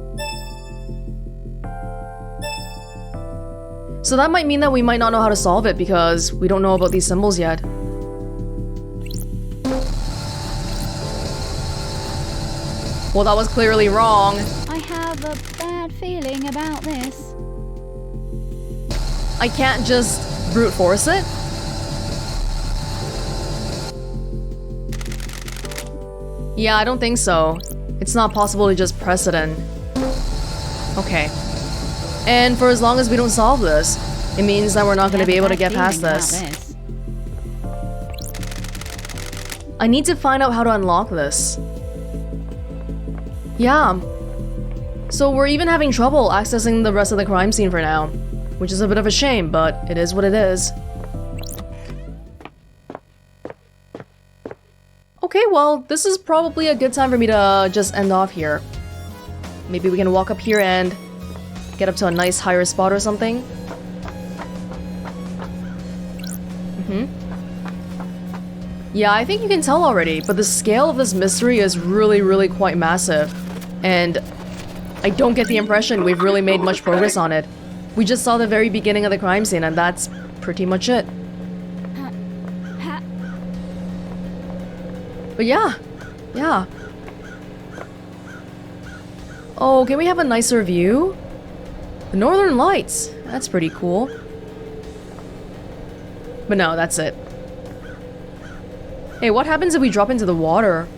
So that might mean that we might not know how to solve it because we don't know about these symbols yet. Well, that was clearly wrong. I have a bad feeling about this. I can't just brute force it? Yeah, I don't think so. It's not possible to just press it in. Okay. And for as long as we don't solve this, it means that we're not going to be able to get past this. I need to find out how to unlock this. Yeah. So we're even having trouble accessing the rest of the crime scene for now, which is a bit of a shame, but it is what it is. Okay, well, this is probably a good time for me to just end off here. Maybe we can walk up here and get up to a nice higher spot or something. Yeah, I think you can tell already, but the scale of this mystery is really quite massive. And I don't get the impression we've really made much progress on it. We just saw the very beginning of the crime scene and that's pretty much it. But yeah. Oh, can we have a nicer view? The Northern Lights. That's pretty cool. But no, that's it. Hey, what happens if we drop into the water?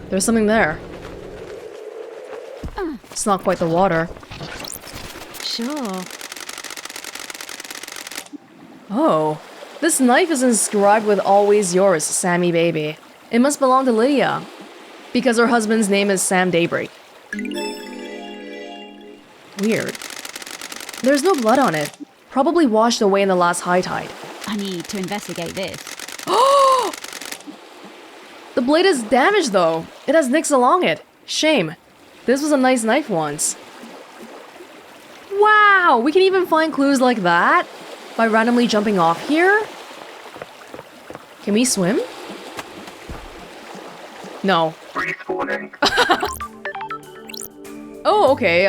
There's something there. It's not quite the water. Sure. Oh. This knife is inscribed with "Always yours, Sammy baby." It must belong to Lydia, because her husband's name is Sam Daybreak. Weird. There's no blood on it. Probably washed away in the last high tide. I need to investigate this. The blade is damaged though. It has nicks along it. Shame. This was a nice knife once. Wow, we can even find clues like that by randomly jumping off here? Can we swim? No. Respawning. Oh, okay,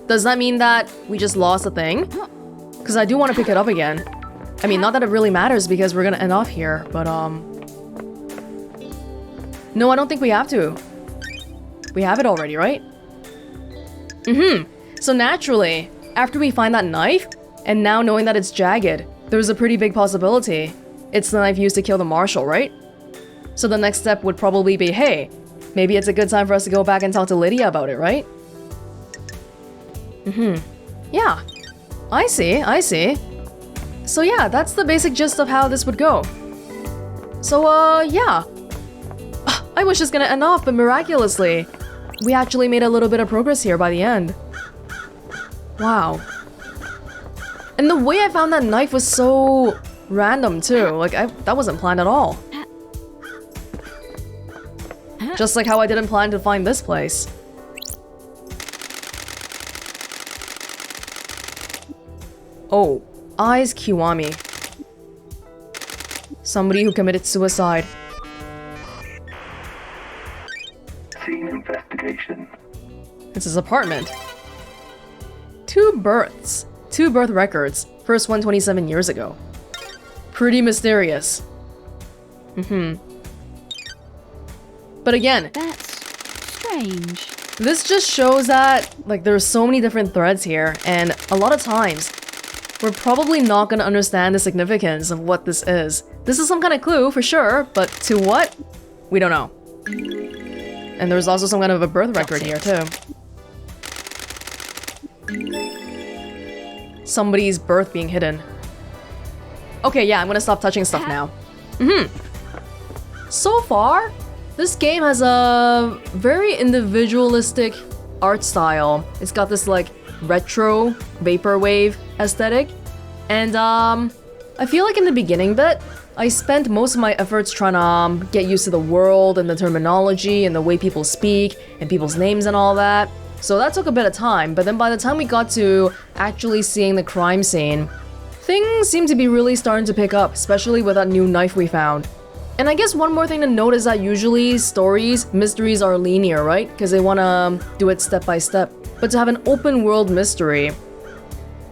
does that mean that we just lost the thing? Because I do want to pick it up again. I mean, not that it really matters because we're gonna end off here, but no, I don't think we have to. We have it already, right? So naturally, after we find that knife, and now knowing that it's jagged, there's a pretty big possibility it's the knife used to kill the marshal, right? So the next step would probably be, hey, maybe it's a good time for us to go back and talk to Lydia about it, right? Yeah. I see. So yeah, that's the basic gist of how this would go. So, yeah. I was just gonna end off, but miraculously, we actually made a little bit of progress here by the end. Wow. And the way I found that knife was so random too. Like, that wasn't planned at all. Just like how I didn't plan to find this place. Oh, Eyes Kiwami. Somebody who committed suicide. Scene investigation. It's his apartment. 2 births. 2 birth records. First one 27 years ago. Pretty mysterious. But again, That's strange. this just shows that, like, there's so many different threads here, and a lot of times, we're probably not gonna understand the significance of what this is. This is some kind of clue, for sure, but to what? We don't know. And there's also some kind of a birth record here, too. Somebody's birth being hidden. Okay, yeah, I'm gonna stop touching stuff now. So far, this game has a very individualistic art style. It's got this, like, retro vaporwave aesthetic. And, I feel like in the beginning bit, I spent most of my efforts trying to get used to the world and the terminology and the way people speak and people's names and all that. So that took a bit of time, but then by the time we got to actually seeing the crime scene, things seem to be really starting to pick up, especially with that new knife we found. And I guess one more thing to note is that usually mysteries are linear, right? Because they want to do it step by step. But to have an open world mystery,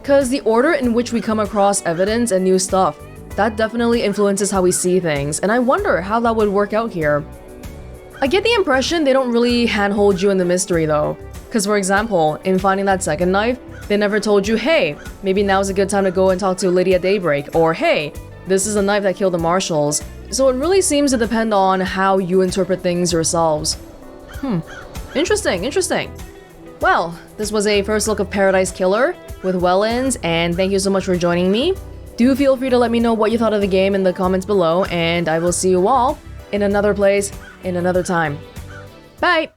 because the order in which we come across evidence and new stuff, that definitely influences how we see things, and I wonder how that would work out here. I get the impression they don't really handhold you in the mystery though. Because for example, in finding that second knife, they never told you, hey, maybe now's a good time to go and talk to Lady at Daybreak, or hey, this is the knife that killed the marshals. So it really seems to depend on how you interpret things yourselves. Interesting. Well, this was a first look of Paradise Killer with Welonz, and thank you so much for joining me. Do feel free to let me know what you thought of the game in the comments below, and I will see you all in another place, in another time. Bye!